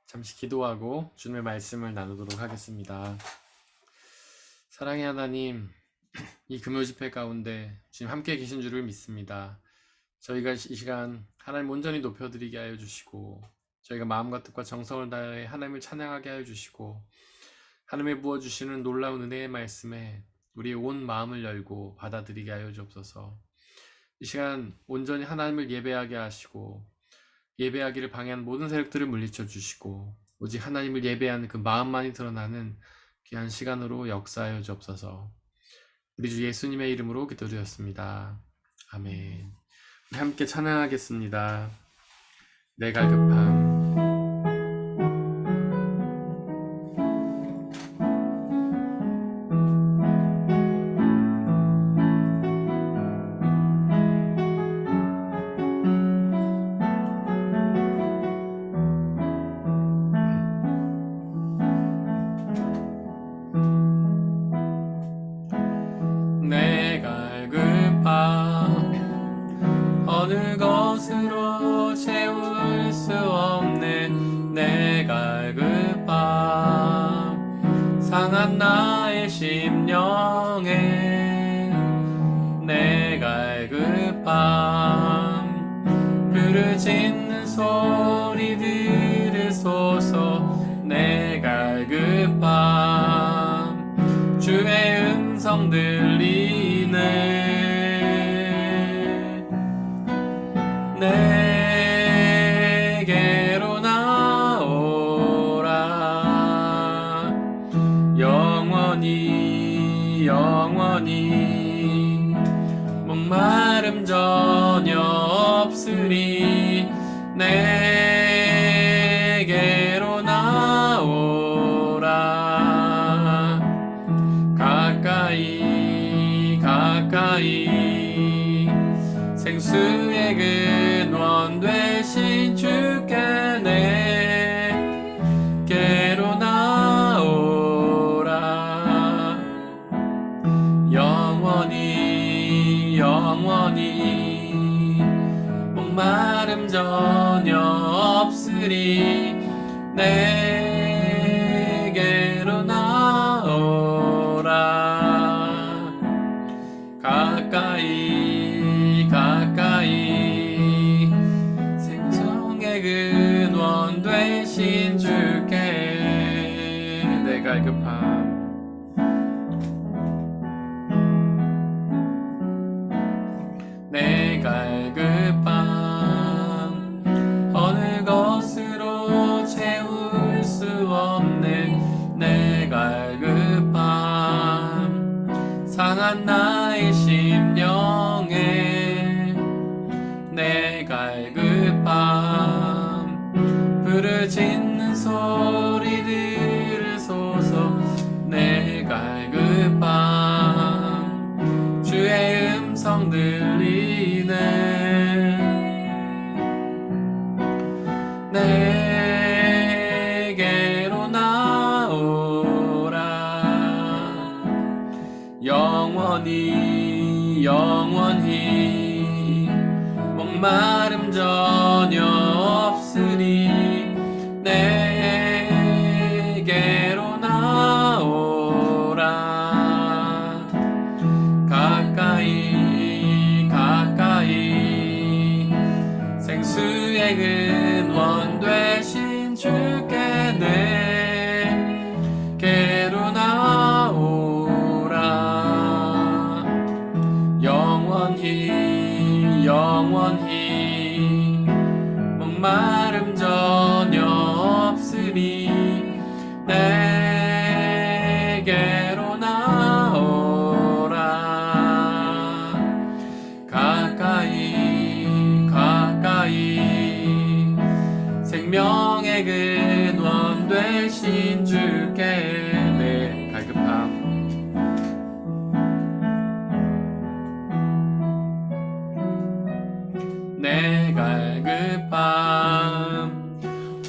잠시 기도하고 주님의 말씀을 나누도록 하겠습니다. 사랑의 하나님, 이 금요 집회 가운데 주님 함께 계신 줄을 믿습니다. 저희가 이 시간 하나님 온전히 높여드리게 하여 주시고, 저희가 마음과 뜻과 정성을 다해 하나님을 찬양하게 하여 주시고, 하나님의 부어주시는 놀라운 은혜의 말씀에 우리의 온 마음을 열고 받아들이게 하여 주옵소서. 이 시간 온전히 하나님을 예배하게 하시고, 예배하기를 방해하는 모든 세력들을 물리쳐 주시고, 오직 하나님을 예배하는 그 마음만이 드러나는 귀한 시간으로 역사하여 주옵소서. 우리 주 예수님의 이름으로 기도드렸습니다. 아멘. 우리 함께 찬양하겠습니다. 내 갈급함. 내 갈급함 어느 것으로 채울 수 없는 내 갈급함 상한 나의 심령에 내 갈급함 부르짖는 소리 들으소서 내 갈급함 주의 음성 들리네 내게로 나오라 영원히 목마름 전혀 없으리 내게로 나오라 가까이 생수의 근원 되신 주께 내게로 나오라 영원히 목마름 전혀 없으리 내게로 나오라 가까이 생명의 근원 되신 주께 내 갈급함 내 갈급함 어느 것으로 채울 수 없는 내 갈급함 상한 나의 심령에 내 갈급함 부르짖는 소리 들으소서 내 갈급함 주의 음성 들리네 내게로 나오라 영원히 목마름 전혀 없으리 내게로 나오라 가까이 생수의 근원 되신 주께 내게로 나오라 영원히 목마름 전혀 없으리 내게로 나오라 가까이 생명의 근원 되신 주께 내 갈급함 내 갈급함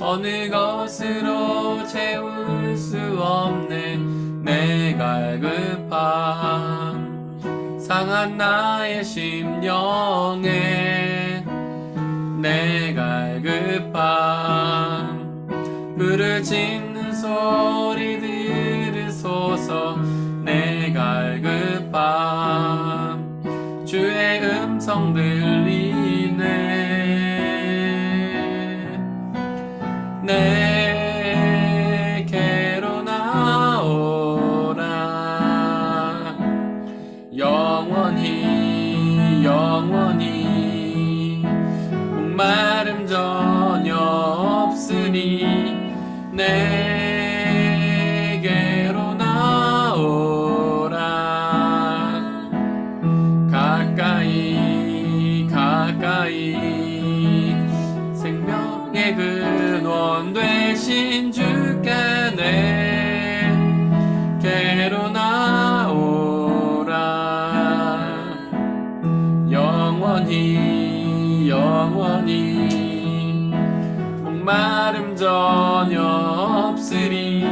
어느 것으로 채울 수 없는 내 갈급함 상한 나의 심령에 내 갈급함 짖는 소리 들으소서. 내 갈급함 주의 음성 들리네. 내게로 나오라. 영원히 영원히 목마름 전혀 없으니. 내게로 나오라. 가까이 가까이 생명의 근원 되신 주께 내게로 나오라. 영원히 영원히 목마름 전혀 없으리.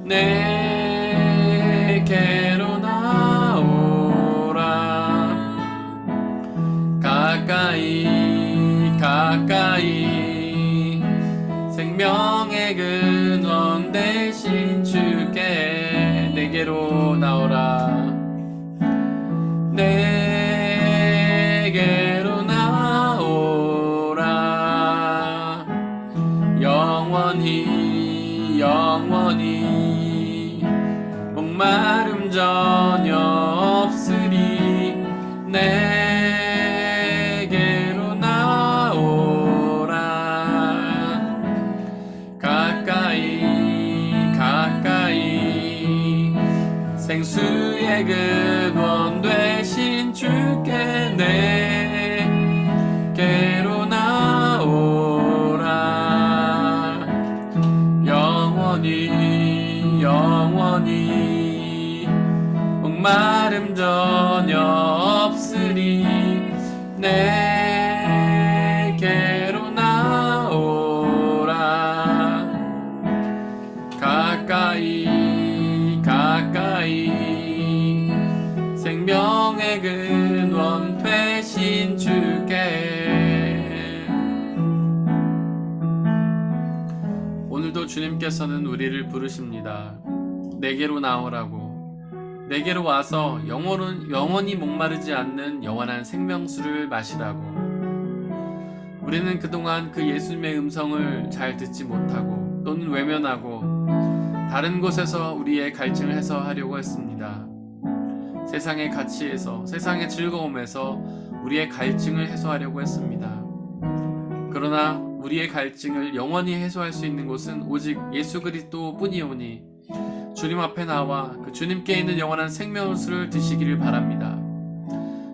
내게로 나오라. 가까이 가까이 생명의 근원 되신 주께 내게로 나오라. 내게로 나오라. 영원히 영원히 목마름 전혀 없으리. 내게로 나오라. 가까이 가까이 생수의 근원 되신 주께 내게로 나오라. 영원히 영원히 목마름 전혀 없으리. 내게로 나오라. 가까이 가까이 생명의 근원 되신 주께. 오늘도 주님께서는 우리를 부르십니다. 내게로 나오라고. 내게로 와서 영원히 목마르지 않는 영원한 생명수를 마시라고. 우리는 그동안 그 예수님의 음성을 잘 듣지 못하고 또는 외면하고 다른 곳에서 우리의 갈증을 해소하려고 했습니다. 세상의 가치에서, 세상의 즐거움에서 우리의 갈증을 해소하려고 했습니다. 그러나 우리의 갈증을 영원히 해소할 수 있는 곳은 오직 예수 그리스도 뿐이오니 주님 앞에 나와 그 주님께 있는 영원한 생명수를 드시기를 바랍니다.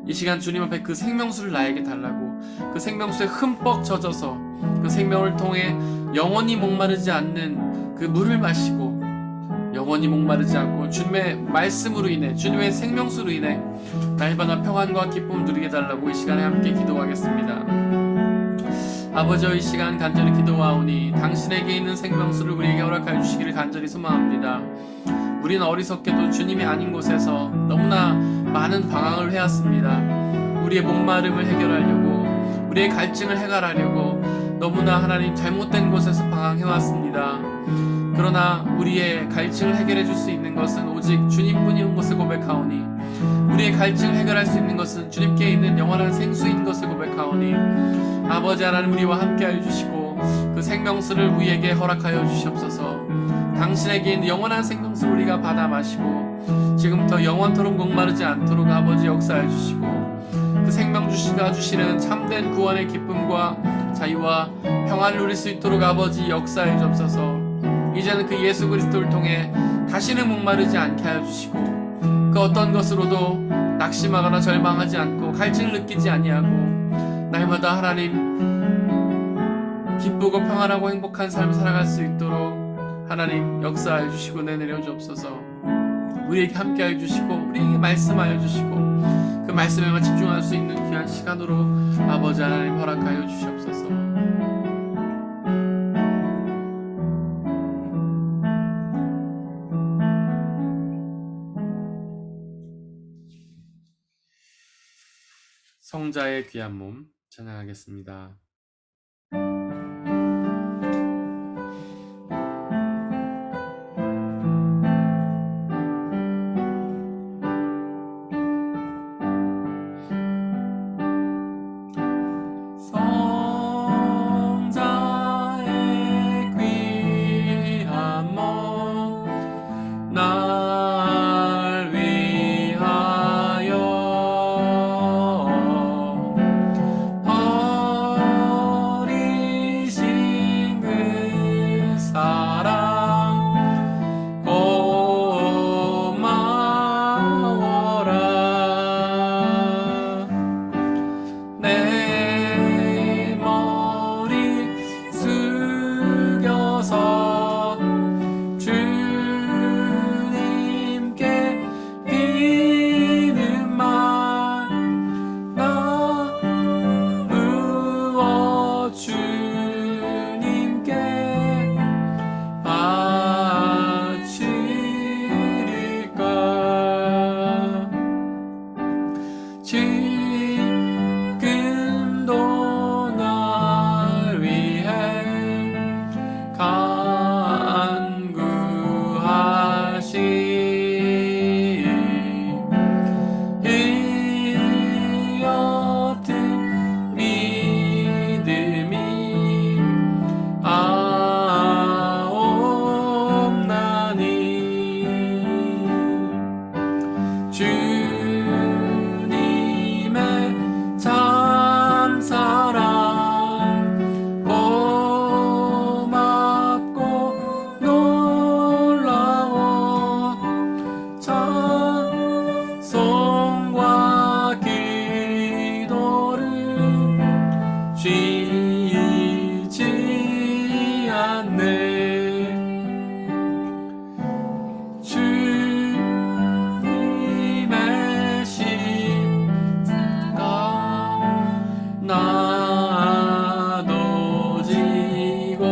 이 시간 주님 앞에 그 생명수를 나에게 달라고, 그 생명수에 흠뻑 젖어서 그 생명을 통해 영원히 목마르지 않는 그 물을 마시고 영원히 목마르지 않고 주님의 말씀으로 인해, 주님의 생명수로 인해 날마다 평안과 기쁨을 누리게 달라고 이 시간에 함께 기도하겠습니다. 아버지여, 이 시간 간절히 기도하오니 당신에게 있는 생명수를 우리에게 허락하여 주시기를 간절히 소망합니다. 우리는 어리석게도 주님이 아닌 곳에서 너무나 많은 방황을 해왔습니다. 우리의 목마름을 해결하려고, 우리의 갈증을 해결하려고 너무나 하나님 잘못된 곳에서 방황해왔습니다. 그러나 우리의 갈증을 해결해 줄 수 있는 것은 오직 주님뿐인 것을 고백하오니, 우리의 갈증을 해결할 수 있는 것은 주님께 있는 영원한 생수인 것을 고백하오니, 아버지 하나님 우리와 함께하여 주시고 그 생명수를 우리에게 허락하여 주시옵소서. 당신에게 있는 영원한 생명수를 우리가 받아 마시고 지금부터 영원토록 목마르지 않도록 아버지 역사해 주시고, 그 생명 주시가 주시는 참된 구원의 기쁨과 자유와 평안을 누릴 수 있도록 아버지 역사해 주옵소서. 이제는 그 예수 그리스도를 통해 다시는 목마르지 않게 하여 주시고, 그 어떤 것으로도 낙심하거나 절망하지 않고 갈증을 느끼지 아니하고 날마다 하나님 기쁘고 평안하고 행복한 삶을 살아갈 수 있도록 하나님 역사해 주시고 내내려 주옵소서. 우리에게 함께해 주시고 우리에게 말씀하여 주시고 그 말씀에만 집중할 수 있는 귀한 시간으로 아버지 하나님 허락하여 주시옵소서. 성자의 귀한 몸 찬양하겠습니다. 나도 지고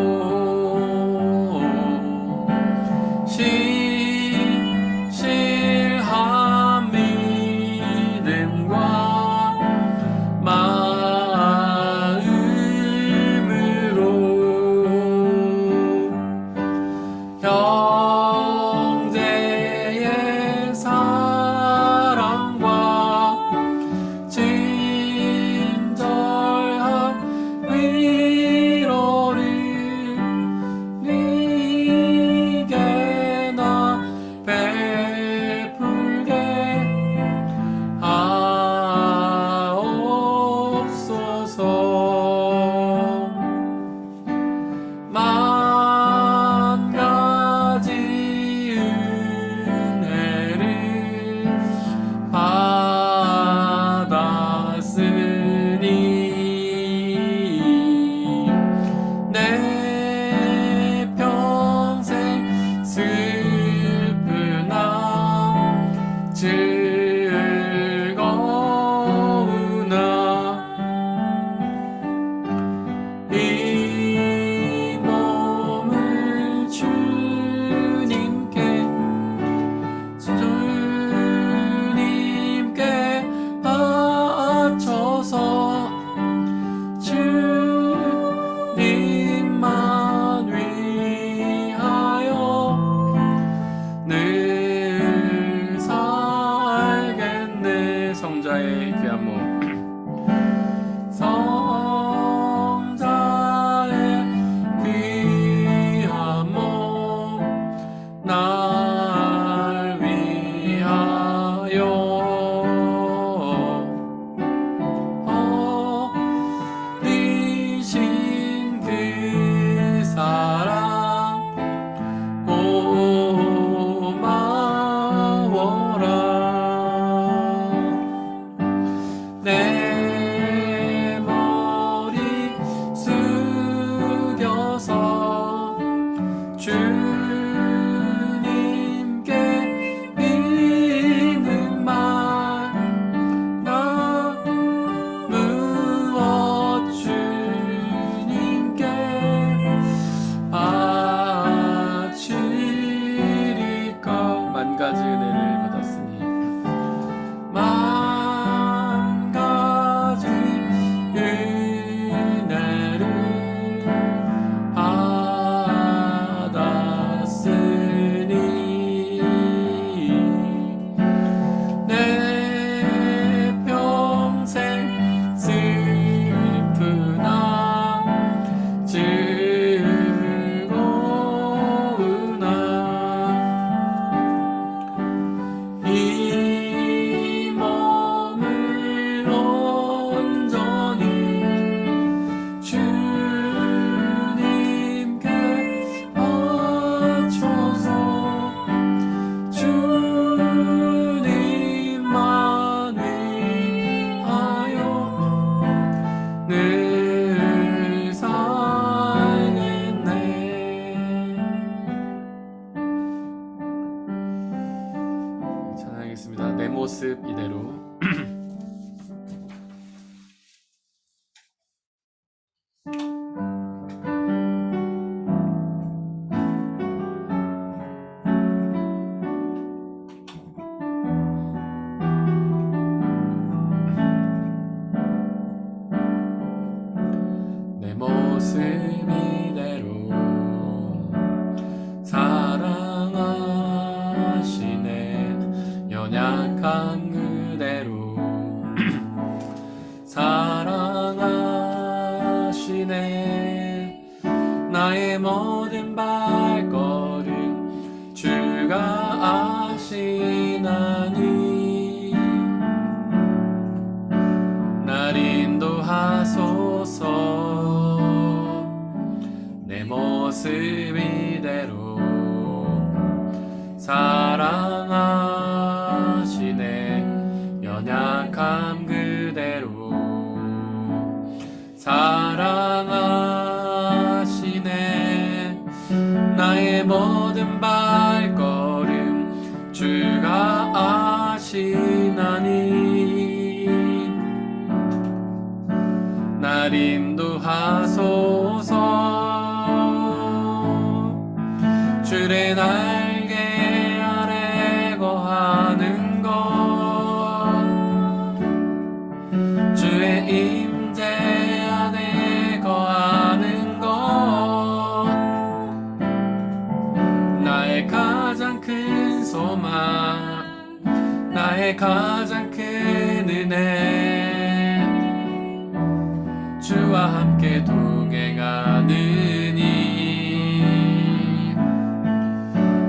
신실한 믿음과 마음으로 형제의 사랑과 친절한 위로를 네게 나 베풀게 하옵소서. 만 가지 은혜를 받았으니 내 평생 슬프나 즐거우나 이 몸을 주님께 바쳐서 주님만 위하여 늘 살겠네. 성자의 귀한 몸, 성자의 귀한 몸, 날 위하여 어리신 그 사랑 고마워라. 내 머리 숙여서 주님께 믿는 말 무엇 주님께 바치리까. 만 가지 은혜를 받았으니 만 가지 은혜를 받았으니 내 평생 슬프나 즐거우나 이 몸을 온전히 주님께 바쳐서 주님만 위하여 늘 살겠네. 찬양하겠습니다. 내 모습 이대로. 내 모습 이대로 사랑하시네. 연약한 그대로 사랑하시네. 나의 모든 발걸음 주가 아시나니 날 인도하소서. 내 모습 이대로 사랑하시네. 연약함 그대로 사랑하시네. 나의 모든 발걸음 주가 아시나니 날 인도하소서. 주의 날개 아래 거하는 것, 주의 임재 안에 거하는 것, 나의 가장 큰 소망, 나의 가장 큰 은혜, 주와 함께 동행하느니.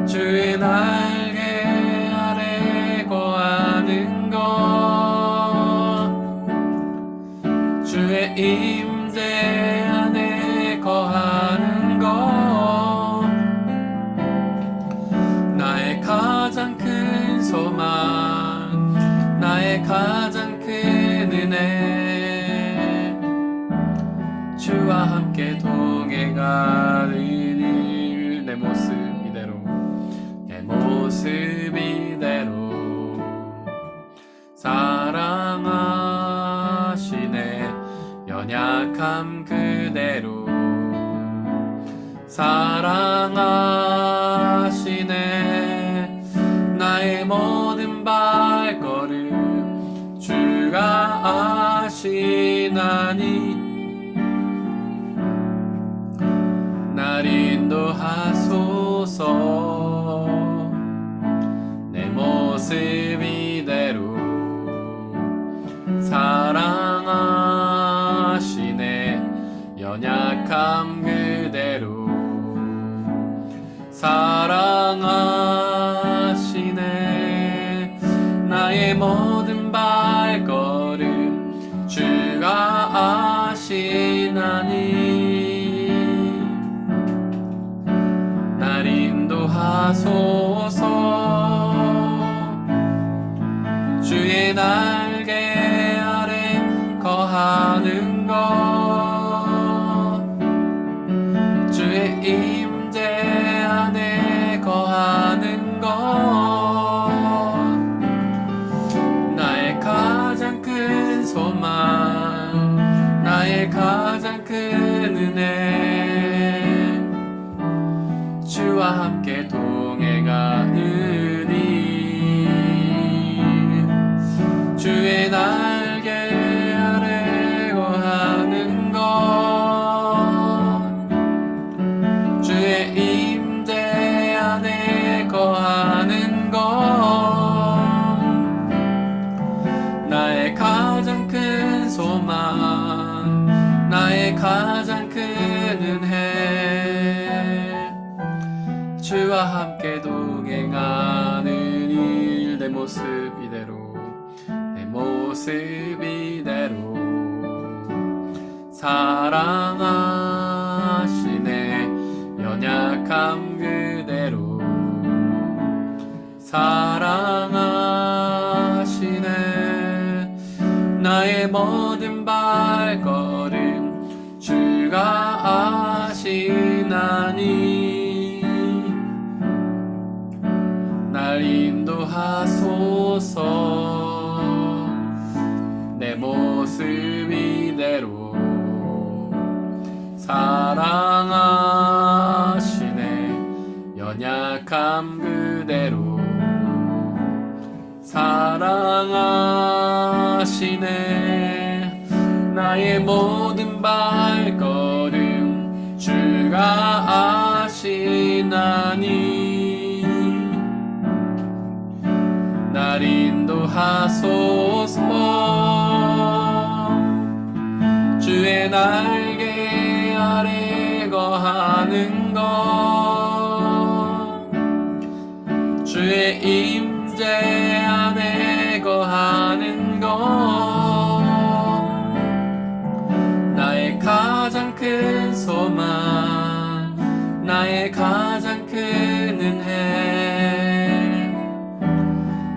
주의 날개 아래 거하는 것, 주의 임재 안에 거하는 것, 나의 가장 큰 소망, 나의 가장 큰 은혜, 주와 함께 동행하느니. 내 모습 이대로, 내 모습 이대로 사랑하시네. 연약함 그대로 사랑하시네. 나의 모든 발걸음 주가 아시나니. 날 인도하소서. 내 모습 이대로 사랑하시네. 연약함 그대로 사랑하시네. 나의 모든 발걸음 주가 아시나니. 날 인도하소서. 주의 날개 아래 거하는 것, 주의 임재 안에 거하는 것, 나의 가장 큰 소망, 나의 가장 큰 은혜, 주와 함께 동행하느니. 주의 날개 아래 거하는 것, 주의 임재 안에 거하는 것, 나의 가장 큰 소망, 나의 가장 큰 은혜, 주와 함께 동행하느니. 내 모습 이대로, 내 모습 이대로 사랑하시네. 연약함 그대로 사랑하시네. 나의 모든 발걸음 주가 아시나니. 날 인도하소서. 내 모습 이대로 사랑하시네. 연약함 그대로 사랑하시네. 나의 모든 발걸음 주가 아시나니. 날 인도하소서. 주의 날개 아래 거하는 것, 주의 임재 안에 거하는 것, 나의 가장 큰 소망, 나의 가장 큰 은혜,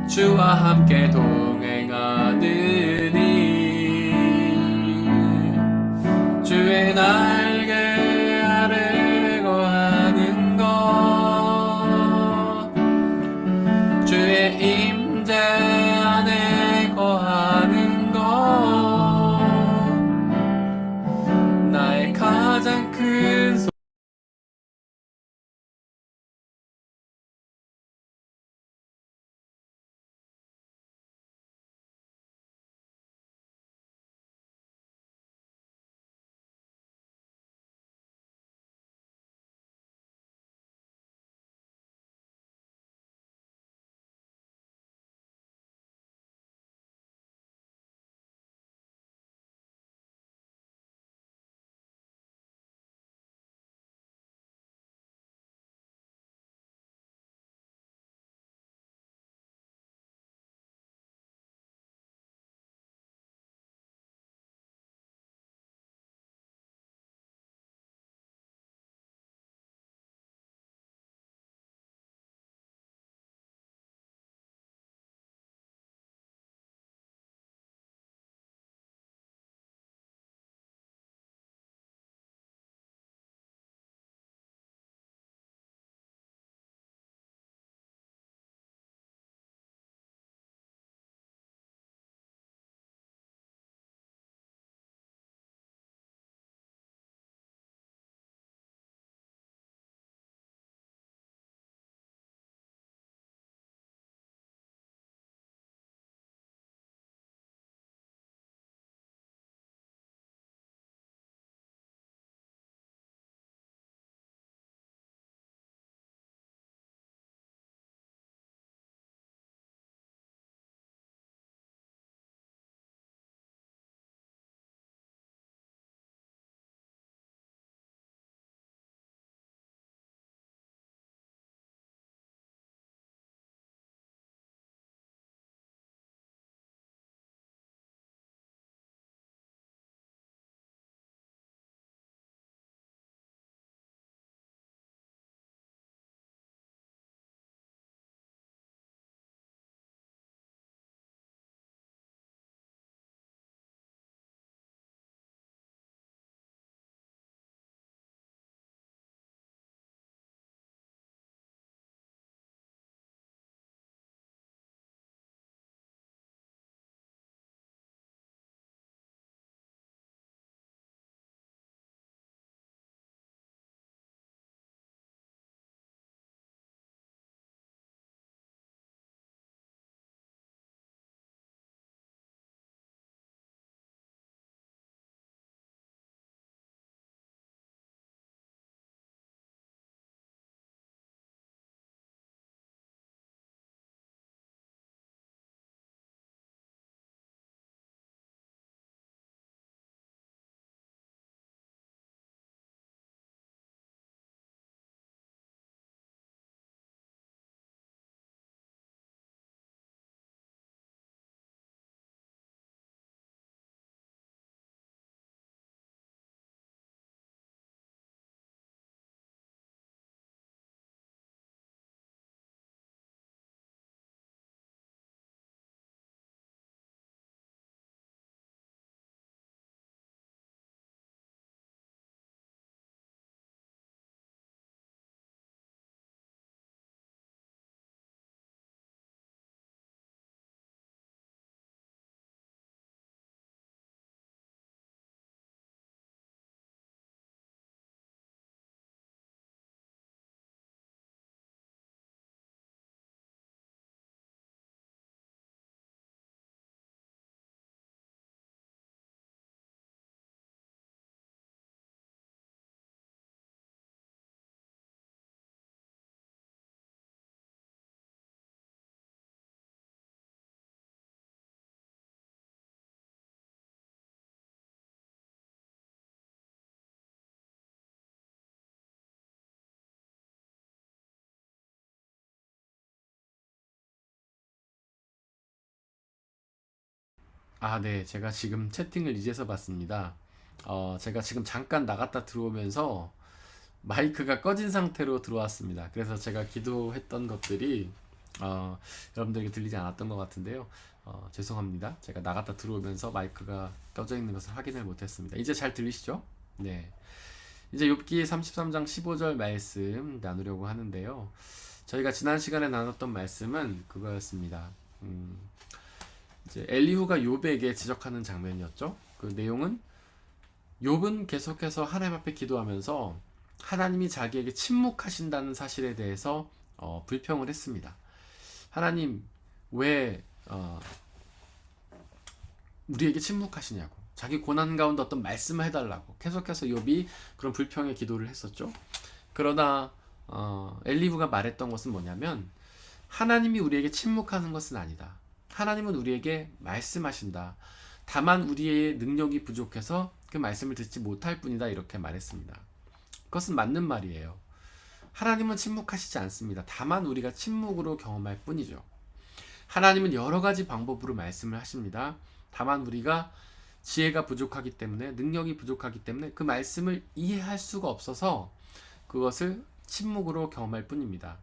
주와 함께 동행하느니. 주의 날개 아래 거하는 것, 주의 임재 안에 거하는 것, 가장 큰 네. 제가 지금 채팅을 이제서 봤습니다. 제가 지금 잠깐 나갔다 들어오면서 마이크가 꺼진 상태로 들어왔습니다. 그래서 제가 기도했던 것들이 어, 여러분들에게 들리지 않았던 것 같은데요. 죄송합니다. 제가 나갔다 들어오면서 마이크가 꺼져 있는 것을 확인을 못했습니다. 이제 잘 들리시죠? 네. 이제 욥기 33장 15절 말씀 나누려고 하는데요. 저희가 지난 시간에 나눴던 말씀은 그거였습니다. 이제 엘리후가 욥에게 지적하는 장면이었죠. 그 내용은 욥은 계속해서 하나님 앞에 기도하면서 하나님이 자기에게 침묵하신다는 사실에 대해서 불평을 했습니다. 하나님 왜 우리에게 침묵하시냐고, 자기 고난 가운데 어떤 말씀을 해달라고 계속해서 욥이 그런 불평의 기도를 했었죠. 그러나 엘리후가 말했던 것은 뭐냐면, 하나님이 우리에게 침묵하는 것은 아니다. 하나님은 우리에게 말씀하신다. 다만 우리의 능력이 부족해서 그 말씀을 듣지 못할 뿐이다, 이렇게 말했습니다. 그것은 맞는 말이에요. 하나님은 침묵하시지 않습니다. 다만 우리가 침묵으로 경험할 뿐이죠. 하나님은 여러 가지 방법으로 말씀을 하십니다. 다만 우리가 지혜가 부족하기 때문에, 능력이 부족하기 때문에 그 말씀을 이해할 수가 없어서 그것을 침묵으로 경험할 뿐입니다.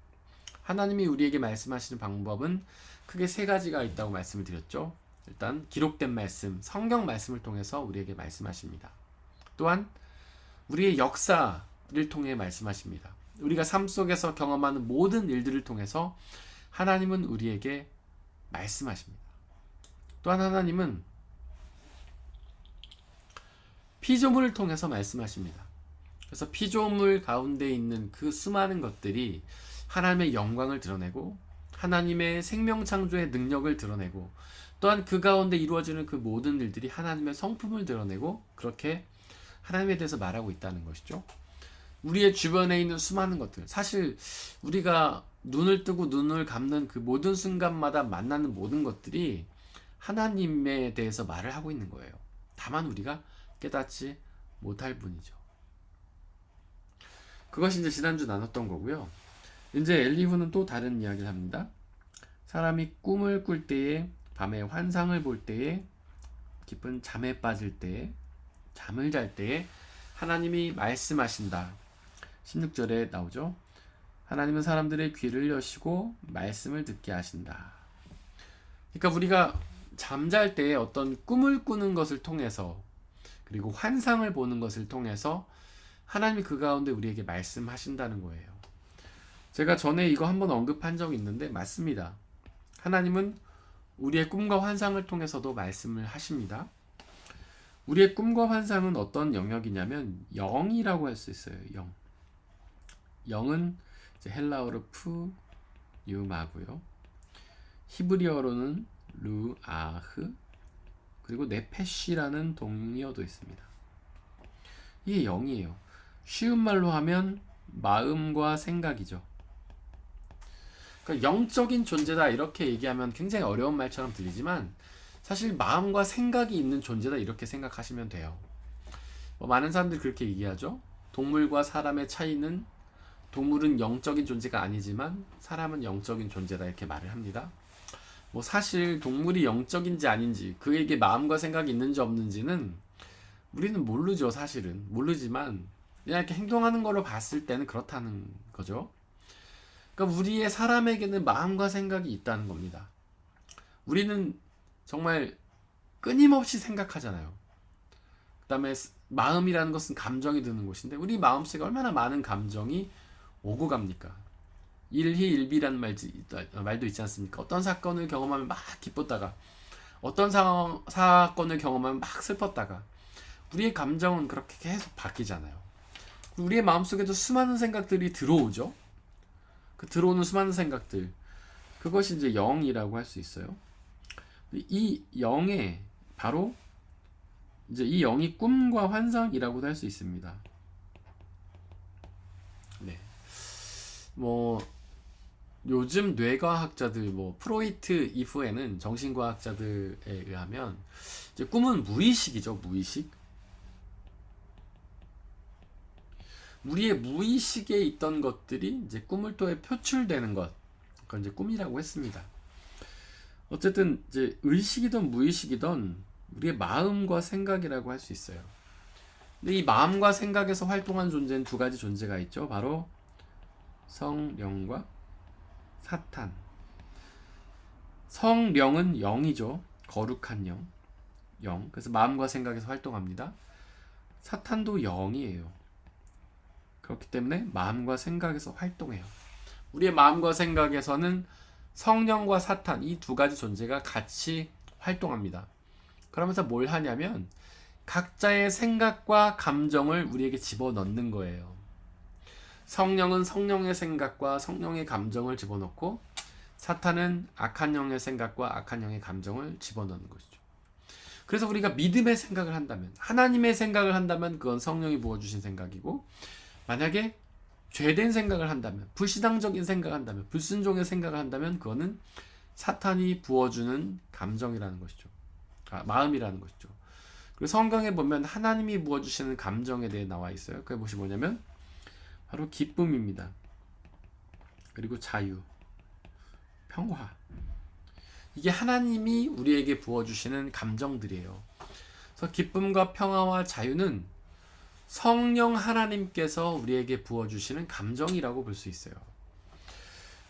하나님이 우리에게 말씀하시는 방법은 크게 세 가지가 있다고 말씀을 드렸죠. 일단 기록된 말씀, 성경 말씀을 통해서 우리에게 말씀하십니다. 또한 우리의 역사를 통해 말씀하십니다. 우리가 삶 속에서 경험하는 모든 일들을 통해서 하나님은 우리에게 말씀하십니다. 또한 하나님은 피조물을 통해서 말씀하십니다. 그래서 피조물 가운데 있는 그 수많은 것들이 하나님의 영광을 드러내고 하나님의 생명 창조의 능력을 드러내고, 또한 그 가운데 이루어지는 그 모든 일들이 하나님의 성품을 드러내고, 그렇게 하나님에 대해서 말하고 있다는 것이죠. 우리의 주변에 있는 수많은 것들, 사실 우리가 눈을 뜨고 눈을 감는 그 모든 순간마다 만나는 모든 것들이 하나님에 대해서 말을 하고 있는 거예요. 다만 우리가 깨닫지 못할 뿐이죠. 그것이 이제 지난주 나눴던 거고요. 이제 엘리후는 또 다른 이야기를 합니다. 사람이 꿈을 꿀 때에, 밤에 환상을 볼 때에, 깊은 잠에 빠질 때에, 잠을 잘 때에 하나님이 말씀하신다. 16절에 나오죠. 하나님은 사람들의 귀를 여시고 말씀을 듣게 하신다. 그러니까 우리가 잠잘 때에 어떤 꿈을 꾸는 것을 통해서, 그리고 환상을 보는 것을 통해서 하나님이 그 가운데 우리에게 말씀하신다는 거예요. 제가 전에 이거 한번 언급한 적이 있는데 맞습니다. 하나님은 우리의 꿈과 환상을 통해서도 말씀을 하십니다. 우리의 꿈과 환상은 어떤 영역이냐면 영이라고 할 수 있어요. 영. 영은 이제 헬라어로 유마고요. 히브리어로는 루아흐, 그리고 네페시라는 동의어도 있습니다. 이게 영이에요. 쉬운 말로 하면 마음과 생각이죠. 그러니까 영적인 존재다 이렇게 얘기하면 굉장히 어려운 말처럼 들리지만 사실 마음과 생각이 있는 존재다 이렇게 생각하시면 돼요. 많은 사람들이 그렇게 얘기하죠. 동물과 사람의 차이는 동물은 영적인 존재가 아니지만 사람은 영적인 존재다 이렇게 말을 합니다. 사실 동물이 영적인지 아닌지, 그에게 마음과 생각이 있는지 없는지는 우리는 모르죠. 사실은 모르지만 그냥 이렇게 행동하는 걸로 봤을 때는 그렇다는 거죠. 그러니까 우리의 사람에게는 마음과 생각이 있다는 겁니다. 우리는 정말 끊임없이 생각하잖아요. 그 다음에 마음이라는 것은 감정이 드는 곳인데 우리 마음속에 얼마나 많은 감정이 오고 갑니까? 일희일비라는 말도 있지 않습니까? 어떤 사건을 경험하면 막 기뻤다가 어떤 사건을 경험하면 막 슬펐다가 우리의 감정은 그렇게 계속 바뀌잖아요. 우리의 마음속에도 수많은 생각들이 들어오죠. 그 들어오는 수많은 생각들, 그것이 이제 영이라고 할 수 있어요. 이 영에 바로 이제 이 영이 꿈과 환상이라고도 할 수 있습니다. 네. 요즘 뇌과학자들, 프로이트 이후에는 정신과학자들에 의하면 이제 꿈은 무의식이죠. 무의식. 우리의 무의식에 있던 것들이 이제 꿈을 통해 표출되는 것, 그건 이제 꿈이라고 했습니다. 어쨌든 이제 의식이든 무의식이든 우리의 마음과 생각이라고 할 수 있어요. 근데 이 마음과 생각에서 활동한 존재는 두 가지 존재가 있죠. 바로 성령과 사탄. 성령은 영이죠. 거룩한 영. 영. 그래서 마음과 생각에서 활동합니다. 사탄도 영이에요. 그렇기 때문에 마음과 생각에서 활동해요. 우리의 마음과 생각에서는 성령과 사탄, 이 두 가지 존재가 같이 활동합니다. 그러면서 뭘 하냐면 각자의 생각과 감정을 우리에게 집어넣는 거예요. 성령은 성령의 생각과 성령의 감정을 집어넣고 사탄은 악한 영의 생각과 악한 영의 감정을 집어넣는 것이죠. 그래서 우리가 믿음의 생각을 한다면, 하나님의 생각을 한다면 그건 성령이 부어주신 생각이고, 만약에 죄된 생각을 한다면, 불신앙적인 생각을 한다면, 불순종의 생각을 한다면 그거는 사탄이 부어주는 감정이라는 것이죠. 마음이라는 것이죠. 그리고 성경에 보면 하나님이 부어주시는 감정에 대해 나와 있어요. 그게 무엇이 뭐냐면 바로 기쁨입니다. 그리고 자유, 평화. 이게 하나님이 우리에게 부어주시는 감정들이에요. 그래서 기쁨과 평화와 자유는 성령 하나님께서 우리에게 부어주시는 감정이라고 볼 수 있어요.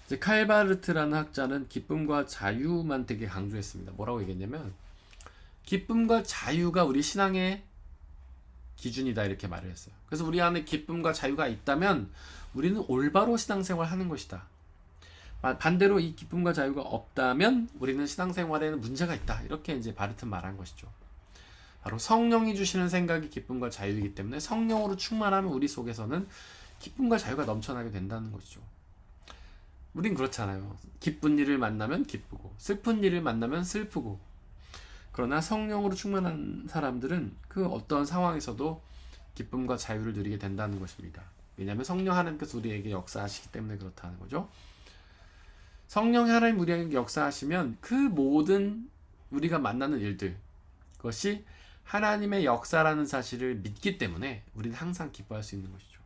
이제 칼바르트라는 학자는 기쁨과 자유만 되게 강조했습니다. 뭐라고 얘기했냐면 기쁨과 자유가 우리 신앙의 기준이다 이렇게 말을 했어요. 그래서 우리 안에 기쁨과 자유가 있다면 우리는 올바로 신앙생활을 하는 것이다. 반대로 이 기쁨과 자유가 없다면 우리는 신앙생활에는 문제가 있다. 이렇게 이제 바르트는 말한 것이죠. 바로 성령이 주시는 생각이 기쁨과 자유이기 때문에 성령으로 충만하면 우리 속에서는 기쁨과 자유가 넘쳐나게 된다는 것이죠. 우린 그렇잖아요. 기쁜 일을 만나면 기쁘고 슬픈 일을 만나면 슬프고, 그러나 성령으로 충만한 사람들은 그 어떤 상황에서도 기쁨과 자유를 누리게 된다는 것입니다. 왜냐하면 성령 하나님께서 우리에게 역사하시기 때문에 그렇다는 거죠. 성령 하나님 우리에게 역사하시면 그 모든 우리가 만나는 일들, 그것이 하나님의 역사라는 사실을 믿기 때문에 우리는 항상 기뻐할 수 있는 것이죠.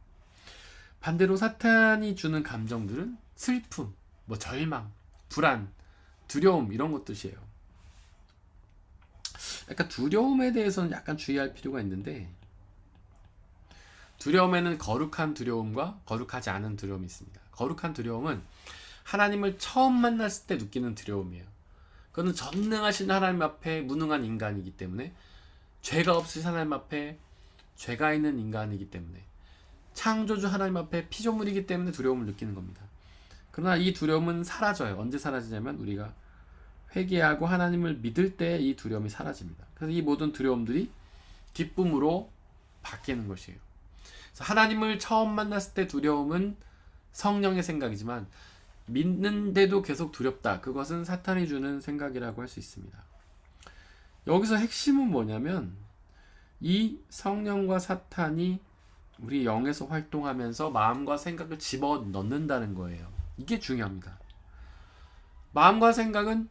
반대로 사탄이 주는 감정들은 슬픔, 절망, 불안, 두려움 이런 것들이에요. 약간 두려움에 대해서는 약간 주의할 필요가 있는데, 두려움에는 거룩한 두려움과 거룩하지 않은 두려움이 있습니다. 거룩한 두려움은 하나님을 처음 만났을 때 느끼는 두려움이에요. 그거는 전능하신 하나님 앞에 무능한 인간이기 때문에, 죄가 없으신 하나님 앞에 죄가 있는 인간이기 때문에, 창조주 하나님 앞에 피조물이기 때문에 두려움을 느끼는 겁니다. 그러나 이 두려움은 사라져요. 언제 사라지냐면 우리가 회개하고 하나님을 믿을 때 이 두려움이 사라집니다. 그래서 이 모든 두려움들이 기쁨으로 바뀌는 것이에요. 그래서 하나님을 처음 만났을 때 두려움은 성령의 생각이지만 믿는데도 계속 두렵다. 그것은 사탄이 주는 생각이라고 할 수 있습니다. 여기서 핵심은 뭐냐면 이 성령과 사탄이 우리 영에서 활동하면서 마음과 생각을 집어넣는다는 거예요. 이게 중요합니다. 마음과 생각은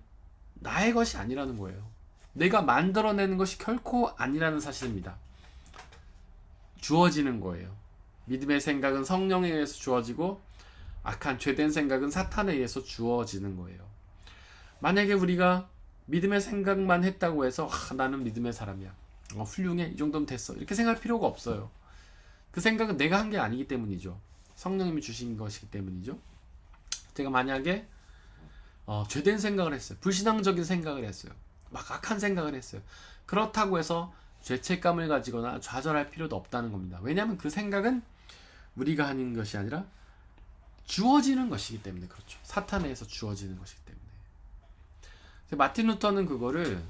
나의 것이 아니라는 거예요. 내가 만들어내는 것이 결코 아니라는 사실입니다. 주어지는 거예요. 믿음의 생각은 성령에 의해서 주어지고 악한 죄된 생각은 사탄에 의해서 주어지는 거예요. 만약에 우리가 믿음의 생각만 했다고 해서 나는 믿음의 사람이야, 훌륭해, 이 정도면 됐어, 이렇게 생각할 필요가 없어요. 그 생각은 내가 한 게 아니기 때문이죠. 성령님이 주신 것이기 때문이죠. 제가 만약에 죄된 생각을 했어요. 불신앙적인 생각을 했어요. 막 악한 생각을 했어요. 그렇다고 해서 죄책감을 가지거나 좌절할 필요도 없다는 겁니다. 왜냐하면 그 생각은 우리가 하는 것이 아니라 주어지는 것이기 때문에 그렇죠. 사탄에 의해서 주어지는 것이기 때문에. 마틴 루터는 그거를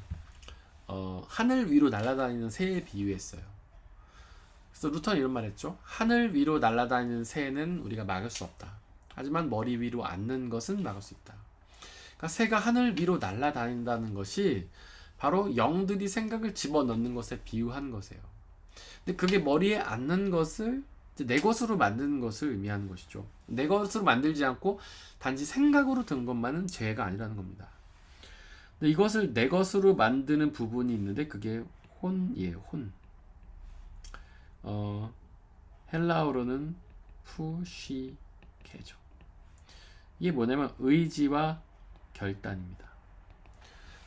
하늘 위로 날아다니는 새에 비유했어요. 그래서 루터는 이런 말 했죠. 하늘 위로 날아다니는 새는 우리가 막을 수 없다. 하지만 머리 위로 앉는 것은 막을 수 있다. 그러니까 새가 하늘 위로 날아다닌다는 것이 바로 영들이 생각을 집어넣는 것에 비유한 것이에요. 근데 그게 머리에 앉는 것을 내 것으로 만드는 것을 의미하는 것이죠. 내 것으로 만들지 않고 단지 생각으로 든 것만은 죄가 아니라는 겁니다. 근데 이것을 내 것으로 만드는 부분이 있는데 그게 혼이에요. 혼. 헬라어로는 푸시케죠. 이게 뭐냐면 의지와 결단입니다.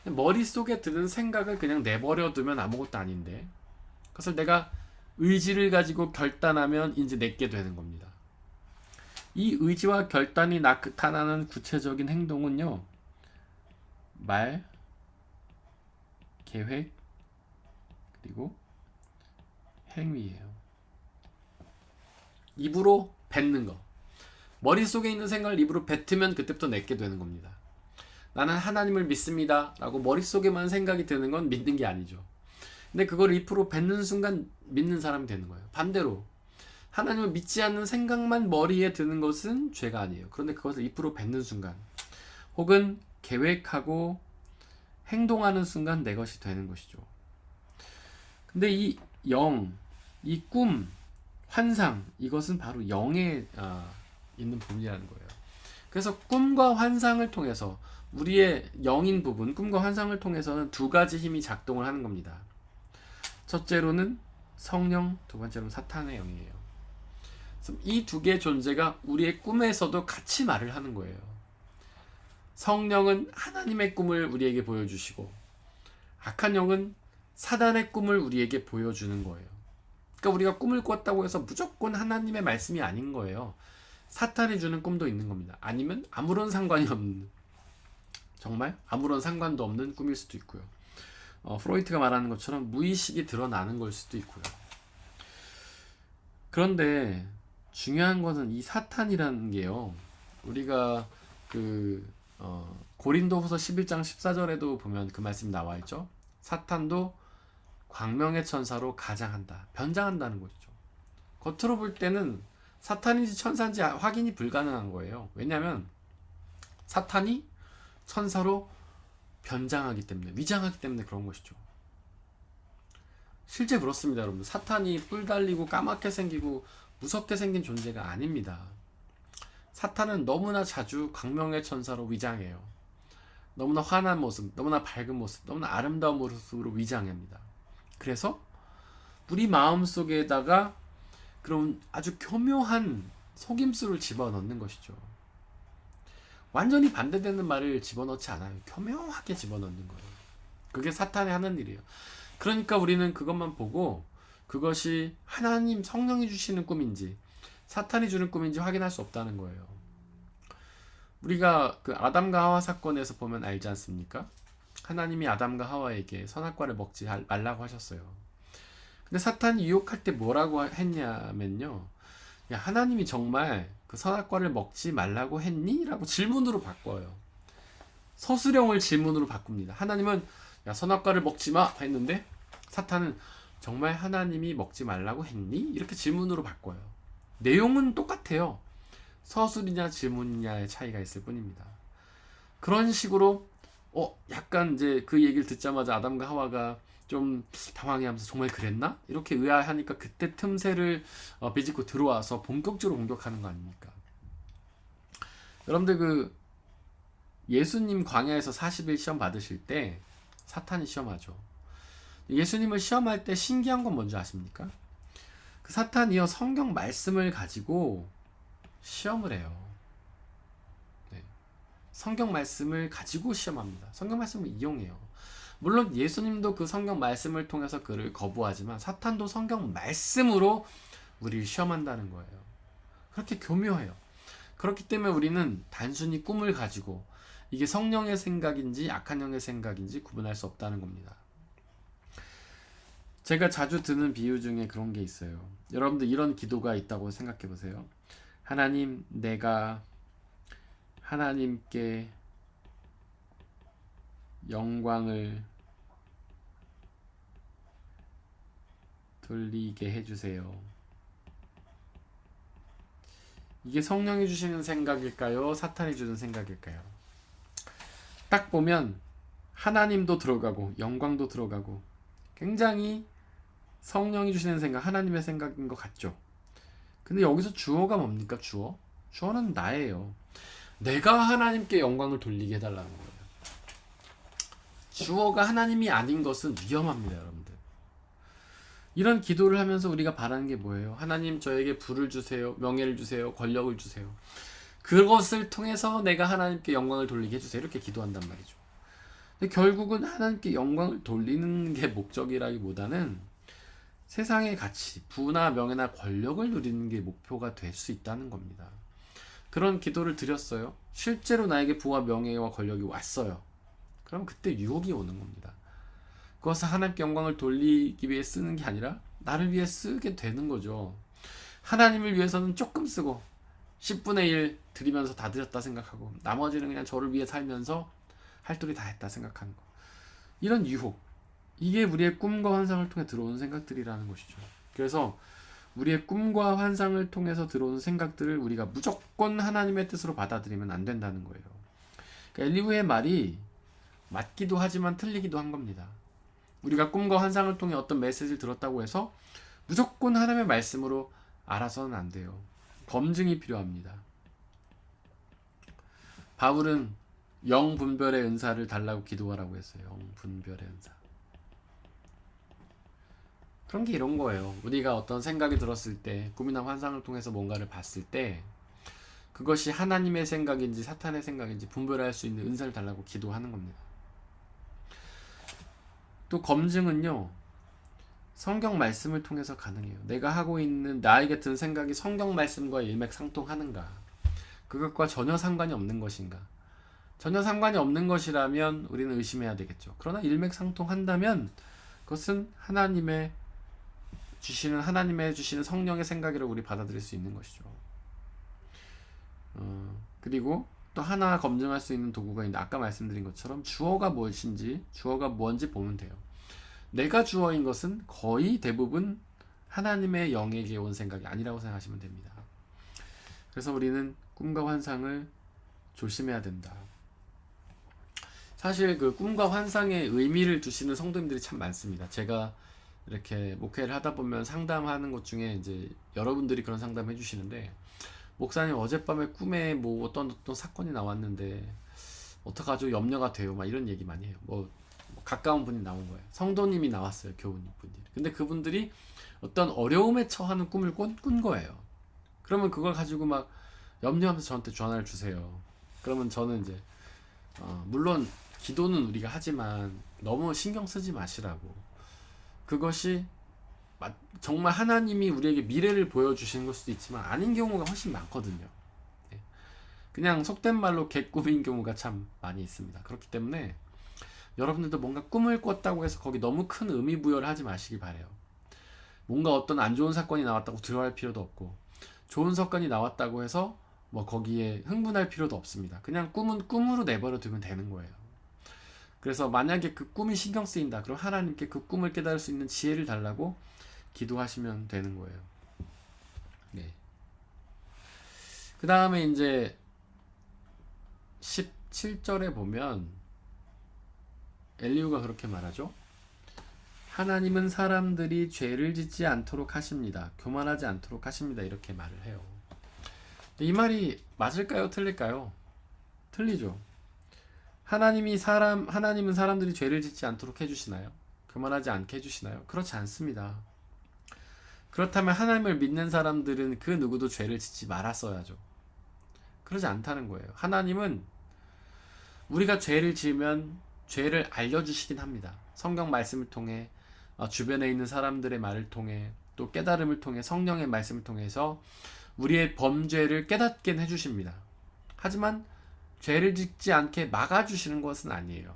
머릿속에 드는 생각을 그냥 내버려 두면 아무것도 아닌데, 그것을 내가 의지를 가지고 결단하면 이제 내게 되는 겁니다. 이 의지와 결단이 나타나는 구체적인 행동은요, 말, 계획, 그리고 행위예요. 입으로 뱉는 거. 머릿속에 있는 생각을 입으로 뱉으면 그때부터 내게 되는 겁니다. 나는 하나님을 믿습니다 라고 머릿속에만 생각이 드는 건 믿는 게 아니죠. 근데 그걸 2% 뱉는 순간 믿는 사람이 되는 거예요. 반대로 하나님을 믿지 않는 생각만 머리에 드는 것은 죄가 아니에요. 그런데 그것을 2% 뱉는 순간 혹은 계획하고 행동하는 순간 내 것이 되는 것이죠. 근데 이 영, 이 꿈, 환상, 이것은 바로 영에 있는 부분이라는 거예요. 그래서 꿈과 환상을 통해서 우리의 영인 부분, 꿈과 환상을 통해서는 두 가지 힘이 작동을 하는 겁니다. 첫째로는 성령, 두 번째로는 사탄의 영이에요. 이 두 개의 존재가 우리의 꿈에서도 같이 말을 하는 거예요. 성령은 하나님의 꿈을 우리에게 보여주시고 악한 영은 사단의 꿈을 우리에게 보여주는 거예요. 그러니까 우리가 꿈을 꿨다고 해서 무조건 하나님의 말씀이 아닌 거예요. 사탄이 주는 꿈도 있는 겁니다. 아니면 아무런 상관이 없는, 정말 아무런 상관도 없는 꿈일 수도 있고요. 프로이트가 말하는 것처럼 무의식이 드러나는 걸 수도 있고요. 그런데 중요한 것은 이 사탄이라는 게요. 우리가 고린도후서 11장 14절에도 보면 그 말씀이 나와 있죠. 사탄도 광명의 천사로 가장한다, 변장한다는 것이죠. 겉으로 볼 때는 사탄인지 천사인지 확인이 불가능한 거예요. 왜냐하면 사탄이 천사로 변장하기 때문에, 위장하기 때문에 그런 것이죠. 실제 그렇습니다, 여러분. 사탄이 뿔 달리고 까맣게 생기고 무섭게 생긴 존재가 아닙니다. 사탄은 너무나 자주 광명의 천사로 위장해요. 너무나 환한 모습, 너무나 밝은 모습, 너무나 아름다운 모습으로 위장합니다. 그래서 우리 마음속에다가 그런 아주 교묘한 속임수를 집어넣는 것이죠. 완전히 반대되는 말을 집어넣지 않아요. 교묘하게 집어넣는 거예요. 그게 사탄이 하는 일이에요. 그러니까 우리는 그것만 보고 그것이 하나님 성령이 주시는 꿈인지 사탄이 주는 꿈인지 확인할 수 없다는 거예요. 우리가 그 아담과 하와 사건에서 보면 알지 않습니까? 하나님이 아담과 하와에게 선악과를 먹지 말라고 하셨어요. 근데 사탄이 유혹할 때 뭐라고 했냐면요, 야, 하나님이 정말 그 선악과를 먹지 말라고 했니? 라고 질문으로 바꿔요. 서술형을 질문으로 바꿉니다. 하나님은 야, 선악과를 먹지 마 했는데 사탄은 정말 하나님이 먹지 말라고 했니? 이렇게 질문으로 바꿔요. 내용은 똑같아요. 서술이냐 질문이냐의 차이가 있을 뿐입니다. 그런 식으로 약간 이제 그 얘기를 듣자마자 아담과 하와가 좀 당황해하면서 정말 그랬나? 이렇게 의아해하니까 그때 틈새를 비집고 들어와서 본격적으로 공격하는 거 아닙니까? 여러분들 그 예수님 광야에서 40일 시험 받으실 때 사탄이 시험하죠. 예수님을 시험할 때 신기한 건 뭔지 아십니까? 그 사탄이요, 성경 말씀을 가지고 시험을 해요. 네. 성경 말씀을 가지고 시험합니다. 성경 말씀을 이용해요. 물론 예수님도 그 성경 말씀을 통해서 그를 거부하지만 사탄도 성경 말씀으로 우리를 시험한다는 거예요. 그렇게 교묘해요. 그렇기 때문에 우리는 단순히 꿈을 가지고 이게 성령의 생각인지 악한 영의 생각인지 구분할 수 없다는 겁니다. 제가 자주 드는 비유 중에 그런 게 있어요. 여러분들 이런 기도가 있다고 생각해 보세요. 하나님, 내가 하나님께 영광을 돌리게 해주세요. 이게 성령이 주시는 생각일까요? 사탄이 주는 생각일까요? 딱 보면 하나님도 들어가고 영광도 들어가고 굉장히 성령이 주시는 생각, 하나님의 생각인 것 같죠? 근데 여기서 주어가 뭡니까? 주어는 나예요. 내가 하나님께 영광을 돌리게 해달라는 거예요. 주어가 하나님이 아닌 것은 위험합니다, 여러분들. 이런 기도를 하면서 우리가 바라는 게 뭐예요? 하나님, 저에게 부를 주세요, 명예를 주세요, 권력을 주세요. 그것을 통해서 내가 하나님께 영광을 돌리게 해주세요. 이렇게 기도한단 말이죠. 근데 결국은 하나님께 영광을 돌리는 게 목적이라기보다는 세상의 가치, 부나 명예나 권력을 누리는 게 목표가 될 수 있다는 겁니다. 그런 기도를 드렸어요. 실제로 나에게 부와 명예와 권력이 왔어요. 그럼 그때 유혹이 오는 겁니다. 그것을 하나님께 영광을 돌리기 위해 쓰는 게 아니라 나를 위해 쓰게 되는 거죠. 하나님을 위해서는 조금 쓰고 10분의 1 드리면서 다 드렸다 생각하고 나머지는 그냥 저를 위해 살면서 할 도리 다 했다 생각하는 거. 이런 유혹, 이게 우리의 꿈과 환상을 통해 들어오는 생각들이라는 것이죠. 그래서 우리의 꿈과 환상을 통해서 들어오는 생각들을 우리가 무조건 하나님의 뜻으로 받아들이면 안 된다는 거예요. 그러니까 엘리후의 말이 맞기도 하지만 틀리기도 한 겁니다. 우리가 꿈과 환상을 통해 어떤 메시지를 들었다고 해서 무조건 하나님의 말씀으로 알아서는 안 돼요. 검증이 필요합니다. 바울은 영분별의 은사를 달라고 기도하라고 했어요. 영분별의 은사. 그런 게 이런 거예요. 우리가 어떤 생각이 들었을 때, 꿈이나 환상을 통해서 뭔가를 봤을 때 그것이 하나님의 생각인지 사탄의 생각인지 분별할 수 있는 은사를 달라고 기도하는 겁니다. 또 검증은요, 성경 말씀을 통해서 가능해요. 내가 하고 있는 나에게 든 생각이 성경 말씀과 일맥상통하는가, 그것과 전혀 상관이 없는 것인가. 전혀 상관이 없는 것이라면 우리는 의심해야 되겠죠. 그러나 일맥상통한다면 그것은 하나님의 주시는 성령의 생각이라고 우리 받아들일 수 있는 것이죠. 그리고 또 하나 검증할 수 있는 도구가 있는데, 아까 말씀드린 것처럼 주어가 무엇인지, 주어가 뭔지 보면 돼요. 내가 주어인 것은 거의 대부분 하나님의 영에게 온 생각이 아니라고 생각하시면 됩니다. 그래서 우리는 꿈과 환상을 조심해야 된다. 사실 그 꿈과 환상에 의미를 두시는 성도님들이 참 많습니다. 제가 이렇게 목회를 하다 보면 상담하는 것 중에 이제 여러분들이 그런 상담 해주시는데, 목사님 어젯밤에 꿈에 뭐 어떤 사건이 나왔는데 어떡하죠? 염려가 돼요. 막 이런 얘기 많이 해요. 뭐 가까운 분이 나온 거예요. 성도님이 나왔어요. 교우님분들이. 근데 그분들이 어떤 어려움에 처하는 꿈을 꾼 거예요. 그러면 그걸 가지고 막 염려하면서 저한테 전화를 주세요. 그러면 저는 이제 물론 기도는 우리가 하지만 너무 신경 쓰지 마시라고. 그것이 정말 하나님이 우리에게 미래를 보여주시는 걸 수도 있지만 아닌 경우가 훨씬 많거든요. 그냥 속된 말로 개꿈인 경우가 참 많이 있습니다. 그렇기 때문에 여러분들도 뭔가 꿈을 꿨다고 해서 거기 너무 큰 의미 부여를 하지 마시기 바래요. 뭔가 어떤 안 좋은 사건이 나왔다고 두려워할 필요도 없고, 좋은 사건이 나왔다고 해서 뭐 거기에 흥분할 필요도 없습니다. 그냥 꿈은 꿈으로 내버려 두면 되는 거예요. 그래서 만약에 그 꿈이 신경 쓰인다, 그럼 하나님께 그 꿈을 깨달을 수 있는 지혜를 달라고 기도하시면 되는 거예요. 네. 그 다음에 이제 17절에 보면 엘리후가 그렇게 말하죠. 하나님은 사람들이 죄를 짓지 않도록 하십니다. 교만하지 않도록 하십니다. 이렇게 말을 해요. 이 말이 맞을까요? 틀릴까요? 틀리죠. 하나님은 사람들이 죄를 짓지 않도록 해주시나요? 교만하지 않게 해주시나요? 그렇지 않습니다. 그렇다면 하나님을 믿는 사람들은 그 누구도 죄를 짓지 말았어야죠. 그러지 않다는 거예요. 하나님은 우리가 죄를 지으면 죄를 알려주시긴 합니다. 성경 말씀을 통해, 주변에 있는 사람들의 말을 통해, 또 깨달음을 통해, 성령의 말씀을 통해서 우리의 범죄를 깨닫게 해주십니다. 하지만 죄를 짓지 않게 막아주시는 것은 아니에요.